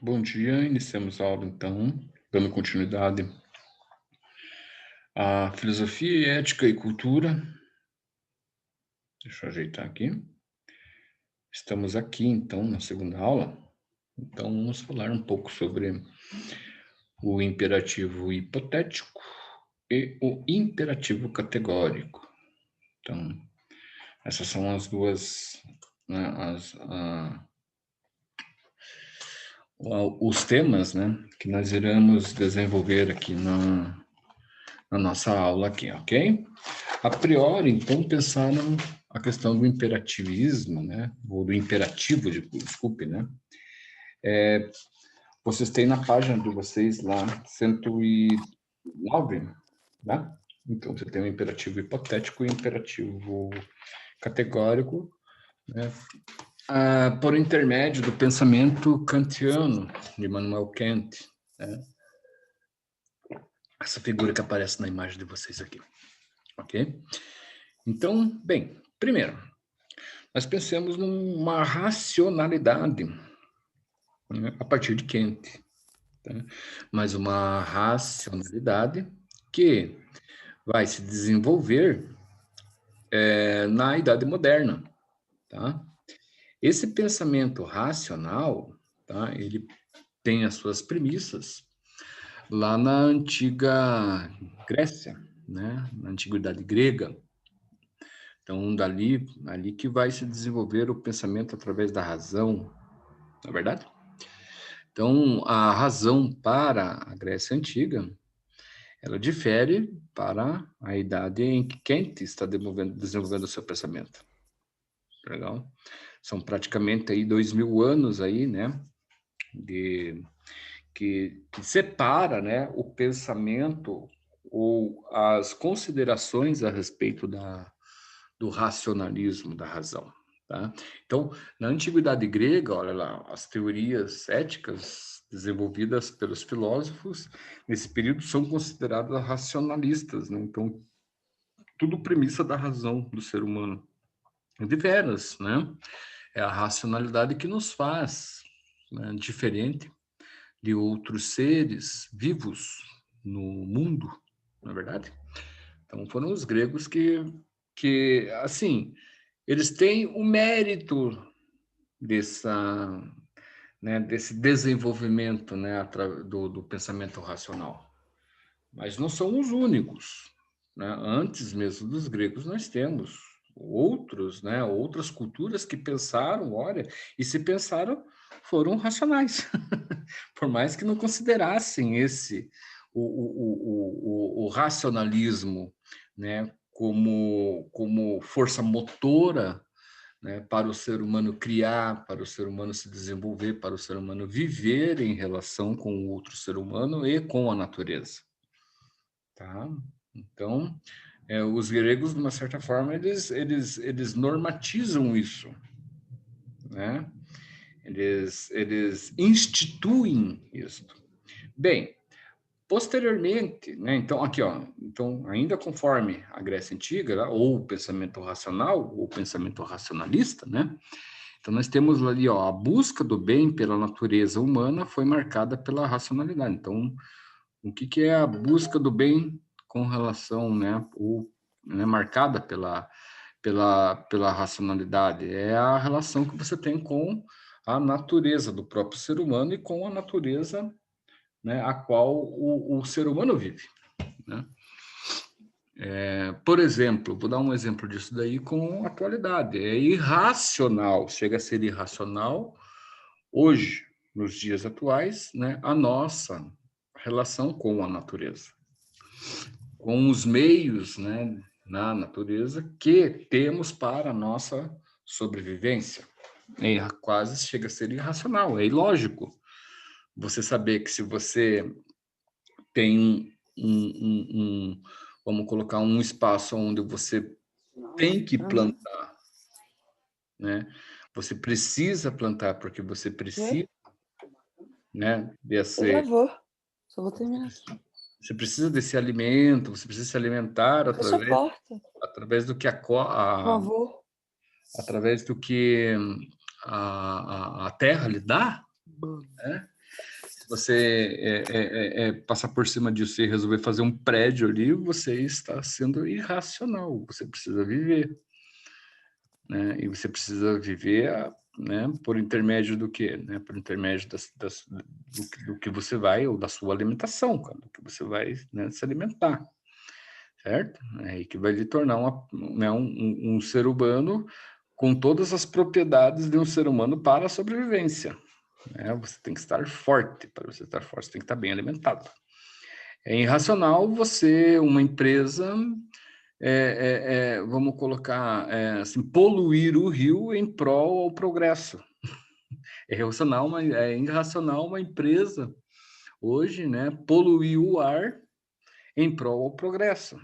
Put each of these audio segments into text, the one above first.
Bom dia, iniciamos a aula então, dando continuidade à filosofia, ética e cultura. Deixa eu ajeitar aqui. Estamos aqui então na segunda aula. Então vamos falar um pouco sobre o imperativo hipotético e o imperativo categórico. Então, essas são as duas, né, os temas, né, que nós iremos desenvolver aqui na nossa aula aqui, ok? A priori, então, pensaram a questão do imperativismo, né? Ou do imperativo, desculpe, né? Vocês têm na página de vocês lá 109, né? Então, você tem o imperativo hipotético e o imperativo categórico, né? Por intermédio do pensamento kantiano de Immanuel Kant, né? Essa figura que aparece na imagem de vocês aqui, ok? Então, bem, primeiro, nós pensemos numa racionalidade, né, a partir de Kant, tá? Mas uma racionalidade que vai se desenvolver na Idade Moderna, tá? Esse pensamento racional, tá? Ele tem as suas premissas lá na antiga Grécia, né? Na antiguidade grega. Então, ali que vai se desenvolver o pensamento através da razão, não é verdade? Então, a razão para a Grécia Antiga, ela difere para a idade em que Kant está desenvolvendo o seu pensamento. Legal? São praticamente aí 2000 anos aí, né, que separa, né, o pensamento ou as considerações a respeito do racionalismo da razão. Tá? Então, na antiguidade grega, olha lá, as teorias éticas desenvolvidas pelos filósofos nesse período são consideradas racionalistas, né? Então, tudo premissa da razão do ser humano. De veras, né? É a racionalidade que nos faz, né, diferente de outros seres vivos no mundo, não é verdade? Então, foram os gregos que assim, eles têm o mérito dessa, né, desse desenvolvimento, né, do pensamento racional. Mas não são os únicos. Né? Antes mesmo dos gregos, nós temos outros, né, outras culturas que pensaram, olha, e se pensaram, foram racionais. Por mais que não considerassem o racionalismo, né, como força motora, né, para o ser humano criar, para o ser humano se desenvolver, para o ser humano viver em relação com o outro ser humano e com a natureza. Tá? Então, os gregos, de uma certa forma, eles normatizam isso, né? Eles instituem isso. Bem, posteriormente, né, então, aqui, ó, então, ainda conforme a Grécia Antiga, ou o pensamento racional, ou o pensamento racionalista, né? Então, nós temos ali, ó, a busca do bem pela natureza humana foi marcada pela racionalidade. Então, o que é a busca do bem com relação, né, marcada pela racionalidade? É a relação que você tem com a natureza do próprio ser humano e com a natureza, né, a qual o ser humano vive, né? Por exemplo, vou dar um exemplo disso daí com a atualidade. É irracional, chega a ser irracional hoje, nos dias atuais, né, a nossa relação com a natureza, com os meios, né, na natureza que temos para a nossa sobrevivência. Quase chega a ser irracional, é ilógico você saber que se você tem vamos colocar um espaço onde você tem que plantar, né? Você precisa plantar porque você precisa, né, Eu já desse, vou. Só vou terminar aqui. você precisa desse alimento, você precisa se alimentar Fecha a porta, através do que por favor. através do que a terra lhe dá, né? você passar por cima disso e resolver fazer um prédio ali, você está sendo irracional. Você precisa viver, né? E você precisa viver, né, por intermédio do quê? Né? Por intermédio do que você vai, ou da sua alimentação, cara, do que você vai, né, se alimentar, certo? É, e que vai lhe tornar né, um ser humano com todas as propriedades de um ser humano para a sobrevivência. Né? Você tem que estar forte. Para você estar forte, você tem que estar bem alimentado. É irracional você, uma empresa, vamos colocar assim, poluir o rio em prol ao progresso. É irracional uma empresa hoje, né, poluir o ar em prol ao progresso.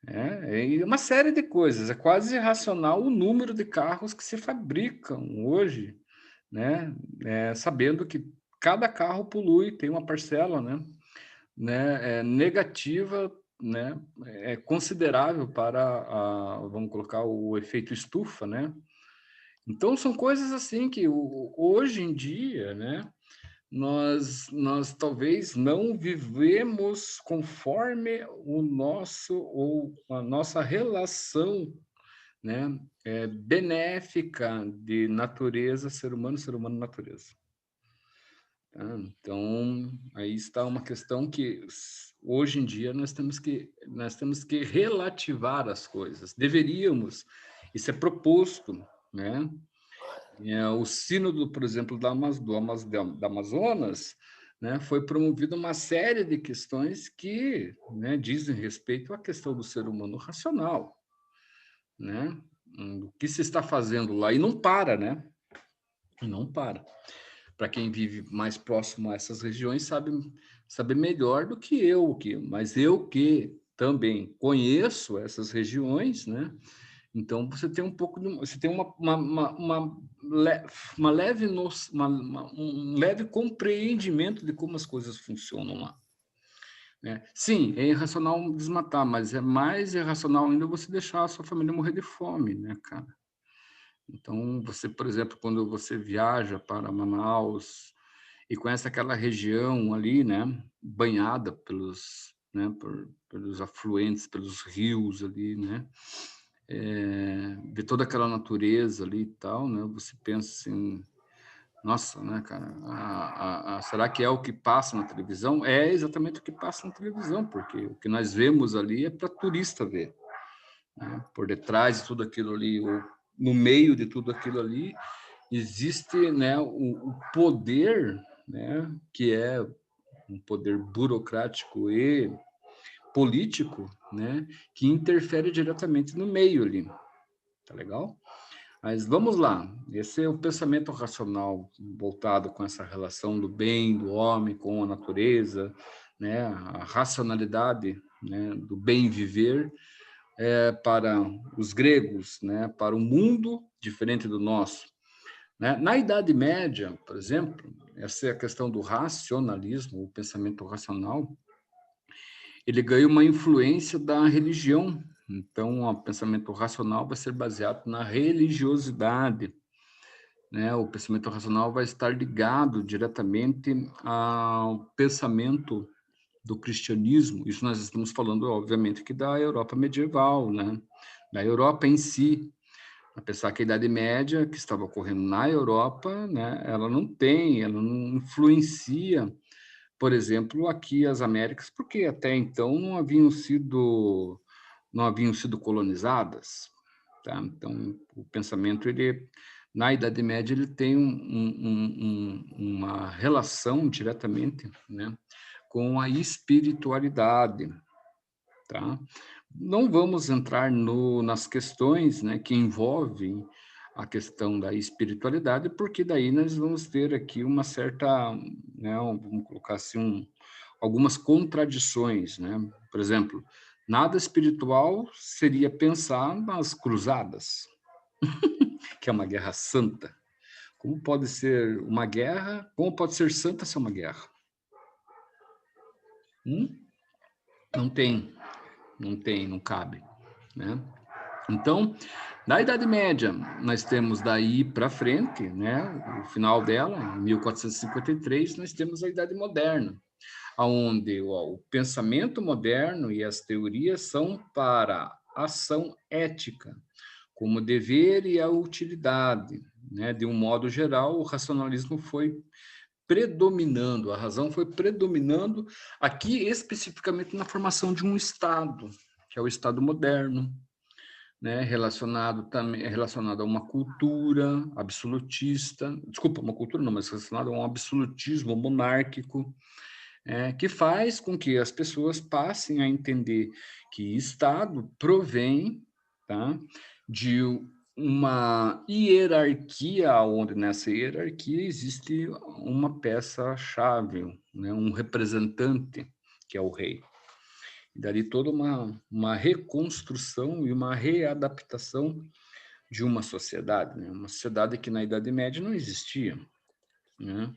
E uma série de coisas. É quase irracional o número de carros que se fabricam hoje, né, sabendo que cada carro polui, tem uma parcela, né, negativa, né, considerável para vamos colocar o efeito estufa, né? Então são coisas assim que hoje em dia, né, nós talvez não vivemos conforme o nosso ou a nossa relação, né, benéfica de natureza, ser humano, natureza. Tá? Então, aí está uma questão que hoje em dia nós temos que relativar as coisas. Deveríamos, isso é proposto, né? O sínodo, por exemplo, do Amazonas, né, foi promovida uma série de questões que, né, dizem respeito à questão do ser humano racional, né? O que se está fazendo lá e não para, né? E não para. Para quem vive mais próximo a essas regiões sabe melhor do que eu, mas eu que também conheço essas regiões, né? Então você tem um pouco você tem uma leve um leve compreendimento de como as coisas funcionam lá. Né? Sim, é irracional desmatar, mas é mais irracional ainda você deixar a sua família morrer de fome, né, cara? Então você, por exemplo, quando você viaja para Manaus e conhece aquela região ali, né, banhada pelos afluentes, pelos rios ali, né, ver toda aquela natureza ali e tal, né, você pensa assim, nossa, né, cara, será que é o que passa na televisão? É exatamente o que passa na televisão, porque o que nós vemos ali é para turista ver, né? Por detrás de tudo aquilo ali, ou no meio de tudo aquilo ali, existe, né, o poder, né, que é um poder burocrático e político, né, que interfere diretamente no meio ali. Tá legal? Mas vamos lá. Esse é o pensamento racional voltado com essa relação do bem, do homem com a natureza, né, a racionalidade, né, do bem viver para os gregos, né, para um mundo diferente do nosso. Né? Na Idade Média, por exemplo, essa é a questão do racionalismo, o pensamento racional, ele ganha uma influência da religião. Então, o pensamento racional vai ser baseado na religiosidade. Né? O pensamento racional vai estar ligado diretamente ao pensamento do cristianismo. Isso nós estamos falando, obviamente, que da Europa medieval, né? Da Europa em si. A pensar que a Idade Média, que estava ocorrendo na Europa, né, ela não influencia, por exemplo, aqui as Américas, porque até então não haviam sido colonizadas, tá? Então, o pensamento, na Idade Média, ele tem uma relação diretamente, né, com a espiritualidade, tá? Não vamos entrar nas questões, né, que envolvem a questão da espiritualidade, porque daí nós vamos ter aqui uma certa, né, vamos colocar assim, algumas contradições, né? Por exemplo, nada espiritual seria pensar nas cruzadas, que é uma guerra santa. Como pode ser uma guerra? Como pode ser santa se é uma guerra? Não tem, não cabe, né? Então, na Idade Média, nós temos daí para frente, né, o final dela, em 1453, nós temos a Idade Moderna, onde o pensamento moderno e as teorias são para ação ética, como o dever e a utilidade. Né? De um modo geral, o racionalismo foi predominando, a razão foi predominando aqui especificamente na formação de um Estado, que é o Estado moderno, né, relacionado a uma cultura absolutista, desculpa, uma cultura não, mas relacionado a um absolutismo monárquico, que faz com que as pessoas passem a entender que Estado provém, tá, de uma hierarquia, onde nessa hierarquia existe uma peça-chave, né, um representante, que é o rei. E dali toda uma reconstrução e uma readaptação de uma sociedade, né? Uma sociedade que na Idade Média não existia, né?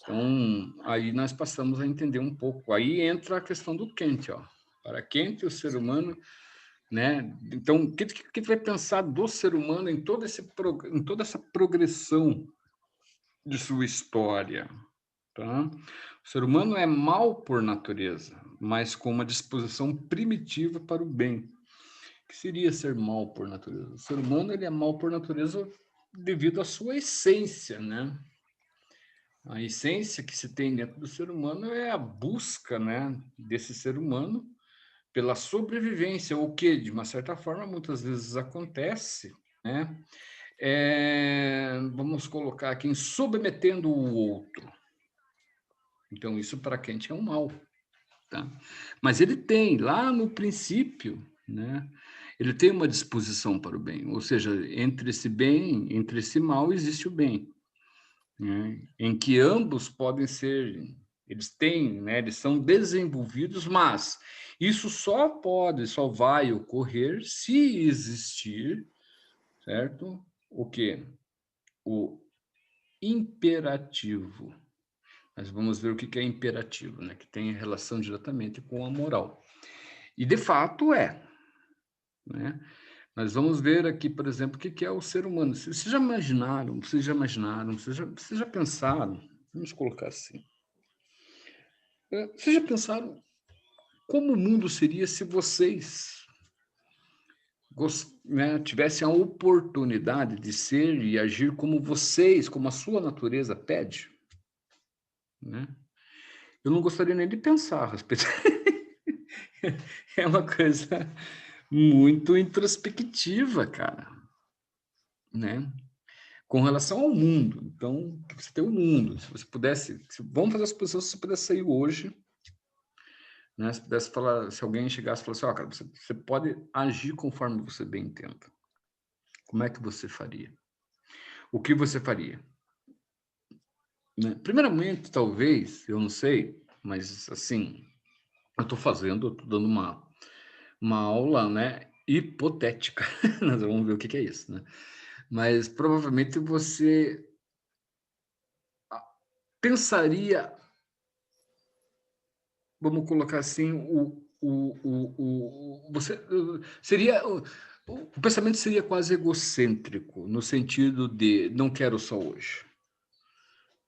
Então, aí nós passamos a entender um pouco. Aí entra a questão do Kant, ó. Para Kant, o ser humano, né? Então, o que vai pensar do ser humano em em toda essa progressão de sua história? Tá? O ser humano é mau por natureza, mas com uma disposição primitiva para o bem. O que seria ser mau por natureza? O ser humano ele é mau por natureza devido à sua essência, né? A essência que se tem dentro do ser humano é a busca, né, desse ser humano pela sobrevivência, o que, de uma certa forma, muitas vezes acontece, né? Vamos colocar aqui, em submetendo o outro. Então, isso para Kant é um mal. Tá? Mas ele tem, lá no princípio, né, ele tem uma disposição para o bem, ou seja, entre esse bem, entre esse mal, existe o bem, né, em que ambos podem ser, eles têm, né, eles são desenvolvidos, mas isso só vai ocorrer se existir, certo? O quê? O imperativo. Nós vamos ver o que é imperativo, né, que tem relação diretamente com a moral. E, de fato, né? Nós vamos ver aqui, por exemplo, o que é o ser humano. Vocês já imaginaram, vocês já pensaram, vamos colocar assim, vocês já pensaram como o mundo seria se vocês, né, tivessem a oportunidade de ser e agir como vocês, como a sua natureza pede? Né? Eu não gostaria nem de pensar a respeito. É uma coisa muito introspectiva, cara, né? Com relação ao mundo. Então, você tem o mundo. Se você pudesse, vamos fazer as pessoas, se você pudesse sair hoje, né? Se pudesse falar, se alguém chegasse e falasse, ó, cara, você pode agir conforme você bem entenda. Como é que você faria? O que você faria? Né? Primeiramente, talvez, eu não sei, mas assim, eu estou dando uma aula, né, hipotética. Nós vamos ver o que é isso, né? Mas provavelmente você pensaria, vamos colocar assim, você seria o pensamento seria quase egocêntrico, no sentido de não quero só hoje.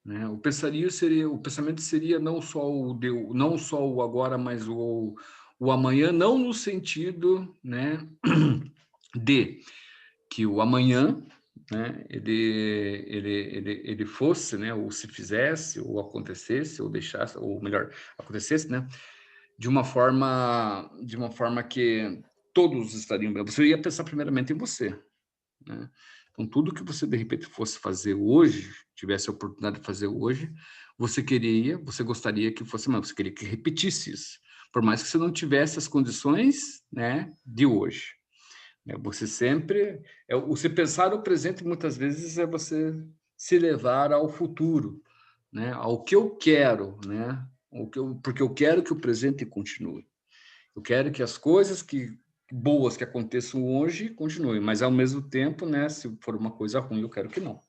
Né? O pensamento seria não só o agora, mas o amanhã, não no sentido, né, de que o amanhã, né, ele fosse, né, ou se fizesse, ou acontecesse, ou deixasse, ou melhor, acontecesse, né, de uma forma que todos estariam bem. Você ia pensar primeiramente em você, né? Então, tudo que você, de repente, fosse fazer hoje, tivesse a oportunidade de fazer hoje, você gostaria que fosse, mas você queria que repetisse isso, por mais que você não tivesse as condições, né, de hoje. Você sempre, você pensar no presente, muitas vezes, é você se levar ao futuro, né, ao que eu quero, né, porque eu quero que o presente continue. Eu quero que as coisas boas que aconteçam hoje continuem, mas ao mesmo tempo, né, se for uma coisa ruim, eu quero que não.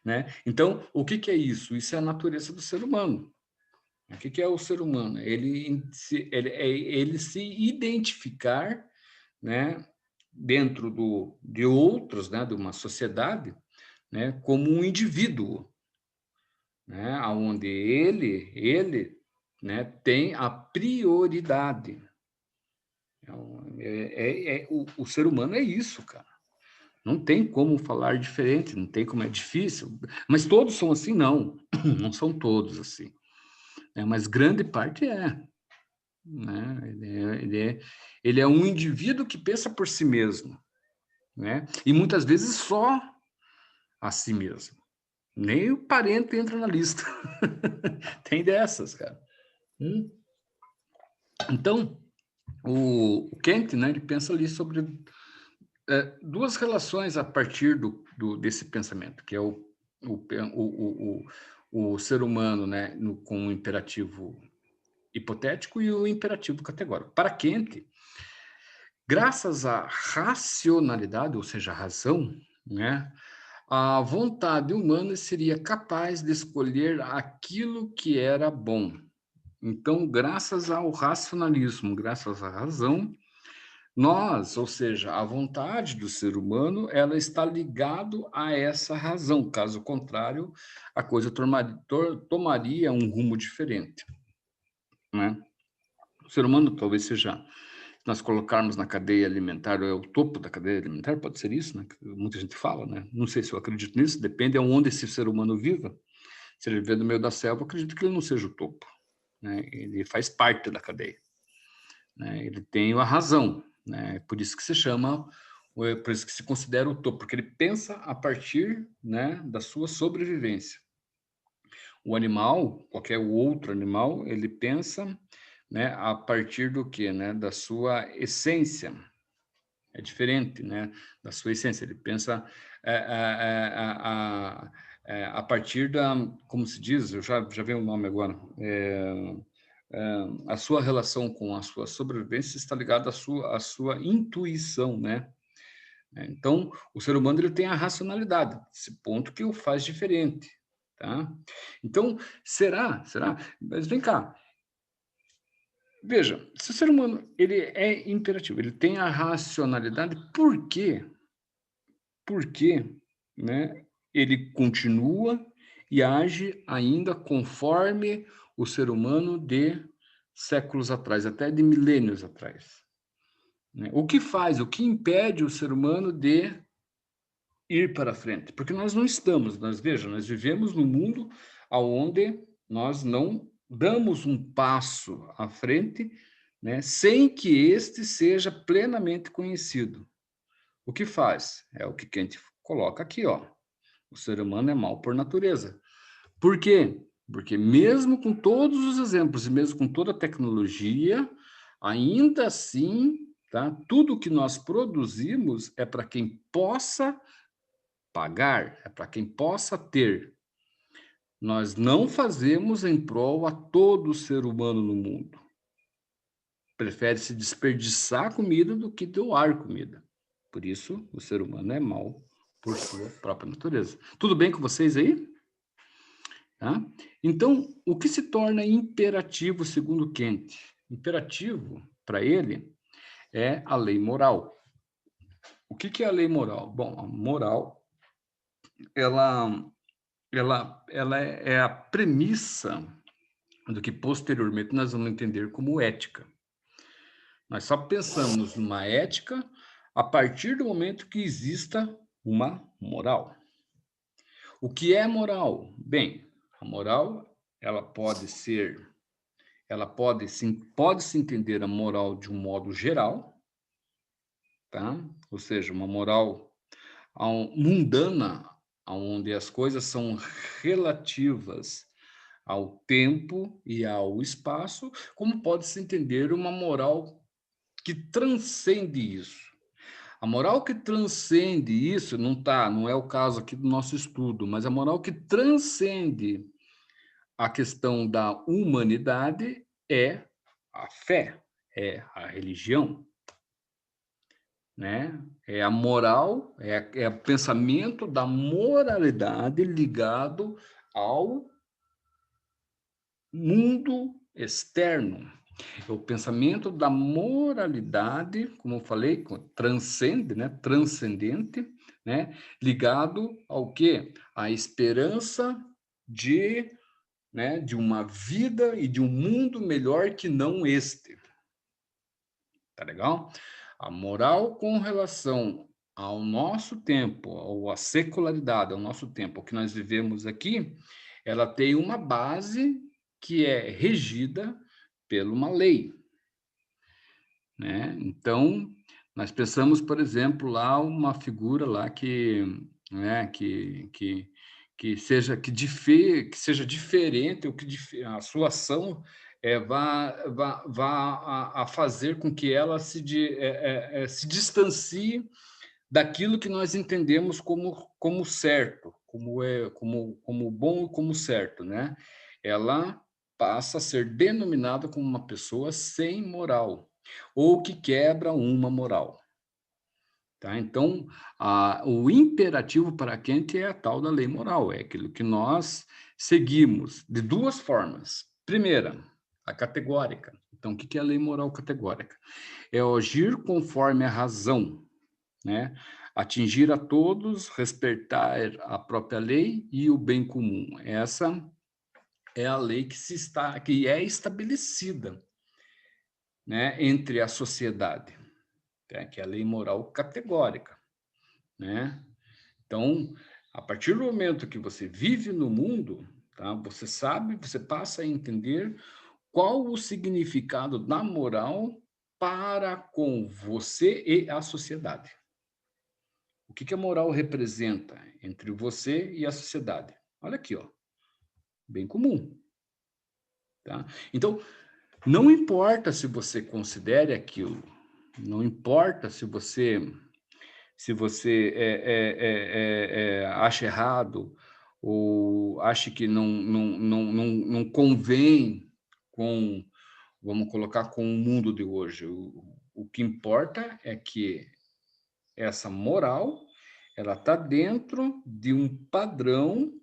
Né? Então, o que é isso? Isso é a natureza do ser humano. O que é o ser humano? Ele se identificar, né, dentro de outros, né, de uma sociedade, né, como um indivíduo, né, onde ele, né, tem a prioridade. O ser humano é isso, cara. Não tem como falar diferente, não tem como, é difícil. Mas todos são assim? Não, não são todos assim. Mas grande parte é. Né? Ele é um indivíduo que pensa por si mesmo. Né? E muitas vezes só a si mesmo. Nem o parente entra na lista. Tem dessas, cara. Então, o Kant, né, ele pensa ali sobre duas relações a partir desse pensamento, que é o ser humano, né, com o imperativo hipotético e o imperativo categórico. Para Kant, graças à racionalidade, ou seja, a razão, né, a vontade humana seria capaz de escolher aquilo que era bom. Então, graças ao racionalismo, graças à razão, nós, ou seja, a vontade do ser humano, ela está ligado a essa razão. Caso contrário, a coisa tomaria um rumo diferente. Né? O ser humano talvez seja, se nós colocarmos na cadeia alimentar, é o topo da cadeia alimentar, pode ser isso, né? Muita gente fala, né? Não sei se eu acredito nisso, depende de onde esse ser humano viva. Se ele viver no meio da selva, eu acredito que ele não seja o topo. Né? Ele faz parte da cadeia. Né? Ele tem a razão, né? Por isso que se chama, por isso que se considera o topo, porque ele pensa a partir, né, da sua sobrevivência. O animal, qualquer outro animal, ele pensa, né, a partir do quê? Né? Da sua essência. É diferente, né? Da sua essência. Ele pensa a partir da, como se diz, eu já veio o nome agora, a sua relação com a sua sobrevivência está ligada à sua intuição, né? Então, o ser humano ele tem a racionalidade, esse ponto que o faz diferente, tá? Então, será? Mas vem cá, veja, se o ser humano ele é imperativo, ele tem a racionalidade, por quê? Porque, né, ele continua e age ainda conforme o ser humano de séculos atrás, até de milênios atrás. Né? O que impede o ser humano de ir para frente? Porque nós não estamos, nós vivemos num mundo onde nós não damos um passo à frente, né, sem que este seja plenamente conhecido. O que faz? É o que Kant coloca aqui, ó. O ser humano é mau por natureza. Por quê? Porque mesmo com todos os exemplos e mesmo com toda a tecnologia, ainda assim, tá? Tudo que nós produzimos é para quem possa pagar, é para quem possa ter. Nós não fazemos em prol a todo ser humano no mundo. Prefere-se desperdiçar comida do que doar comida. Por isso, o ser humano é mau por sua própria natureza. Tudo bem com vocês aí? Tá? Então, o que se torna imperativo segundo Kant? Imperativo, para ele, é a lei moral. O que é a lei moral? Bom, a moral, ela é a premissa do que posteriormente nós vamos entender como ética. Nós só pensamos numa ética a partir do momento que exista uma moral. O que é moral? Bem, a moral, pode-se entender a moral de um modo geral, tá? Ou seja, uma moral mundana, onde as coisas são relativas ao tempo e ao espaço, como pode-se entender uma moral que transcende isso. A moral que transcende isso não é o caso aqui do nosso estudo, mas a moral que transcende a questão da humanidade é a fé, é a religião, né? É a moral, é o pensamento da moralidade ligado ao mundo externo, É o pensamento da moralidade, como eu falei, transcende, né? Transcendente, né? Ligado ao quê? À esperança de, né, de uma vida e de um mundo melhor que não este. Tá legal? A moral com relação ao nosso tempo, ou à secularidade, ao nosso tempo, o que nós vivemos aqui, ela tem uma base que é regida por uma lei, né? Então, nós pensamos, por exemplo, lá uma figura lá que, né, que seja diferente, ou que a sua ação vá a fazer com que ela se distancie daquilo que nós entendemos como certo, como bom e como certo, né? Ela passa a ser denominada como uma pessoa sem moral, ou que quebra uma moral. Tá? Então, o imperativo para Kant é a tal da lei moral, é aquilo que nós seguimos de duas formas. Primeira, a categórica. Então, o que é a lei moral categórica? É agir conforme a razão, né? Atingir a todos, respeitar a própria lei e o bem comum. Essa é a lei que é estabelecida, né, entre a sociedade, né, que é a lei moral categórica, né? Então, a partir do momento que você vive no mundo, tá, você sabe, você passa a entender qual o significado da moral para com você e a sociedade. O que a moral representa entre você e a sociedade? Olha aqui, ó, bem comum. Tá? Então, não importa se você considere aquilo, não importa se você acha errado ou acha que não convém com, vamos colocar, com o mundo de hoje. O que importa é que essa moral ela está dentro de um padrão,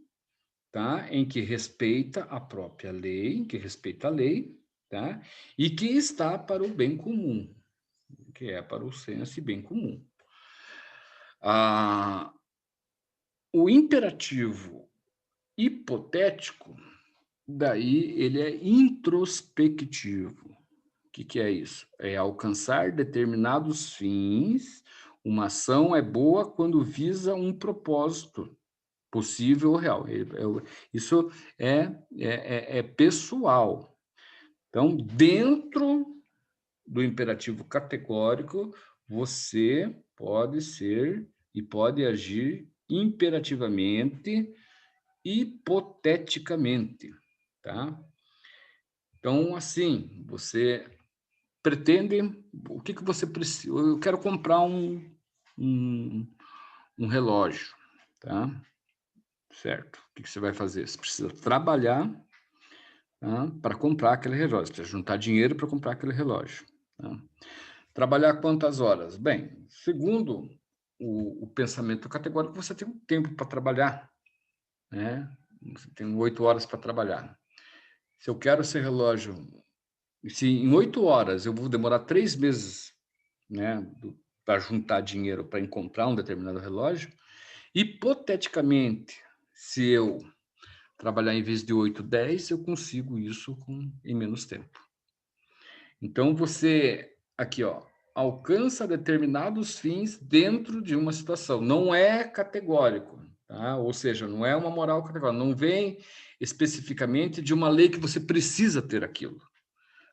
tá, em que respeita a própria lei, que respeita a lei, tá, e que está para o bem comum, que é para o senso e bem comum. O imperativo hipotético, daí ele é introspectivo. O que é isso? É alcançar determinados fins. Uma ação é boa quando visa um propósito possível ou real. Isso é pessoal. Então, dentro do imperativo categórico, você pode ser e pode agir imperativamente, hipoteticamente, tá? Então, assim, você pretende, o que você precisa? Eu quero comprar um, um relógio, tá? Certo? O que você vai fazer? Você precisa trabalhar, tá, para comprar aquele relógio, você precisa juntar dinheiro para comprar aquele relógio. Tá? Trabalhar quantas horas? Bem, segundo o pensamento categórico, você tem um tempo para trabalhar, né? Você tem 8 horas para trabalhar. Se eu quero esse relógio, se em 8 horas eu vou demorar 3 meses, né, para juntar dinheiro para encontrar um determinado relógio, hipoteticamente, se eu trabalhar em vez de 8, 10, eu consigo isso em menos tempo. Então, você, aqui, ó, alcança determinados fins dentro de uma situação. Não é categórico, tá? Ou seja, não é uma moral categórica. Não vem especificamente de uma lei que você precisa ter aquilo,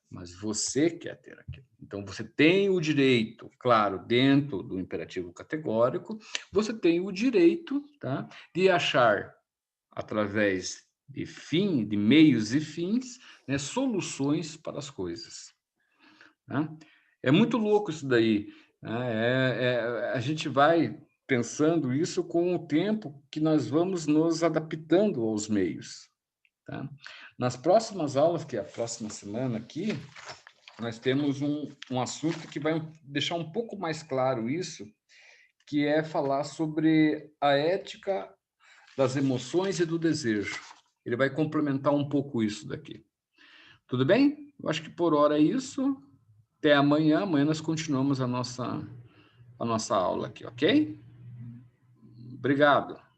mas você quer ter aquilo. Então, você tem o direito, claro, dentro do imperativo categórico, você tem o direito, tá, de achar, através de meios e fins, né, soluções para as coisas. Né? É muito louco isso daí. Né? A gente vai pensando isso com o tempo que nós vamos nos adaptando aos meios. Tá? Nas próximas aulas, que é a próxima semana aqui, nós temos um assunto que vai deixar um pouco mais claro isso, que é falar sobre a ética das emoções e do desejo. Ele vai complementar um pouco isso daqui. Tudo bem? Eu acho que por hora é isso. Até amanhã. Amanhã nós continuamos a nossa aula aqui, ok? Obrigado.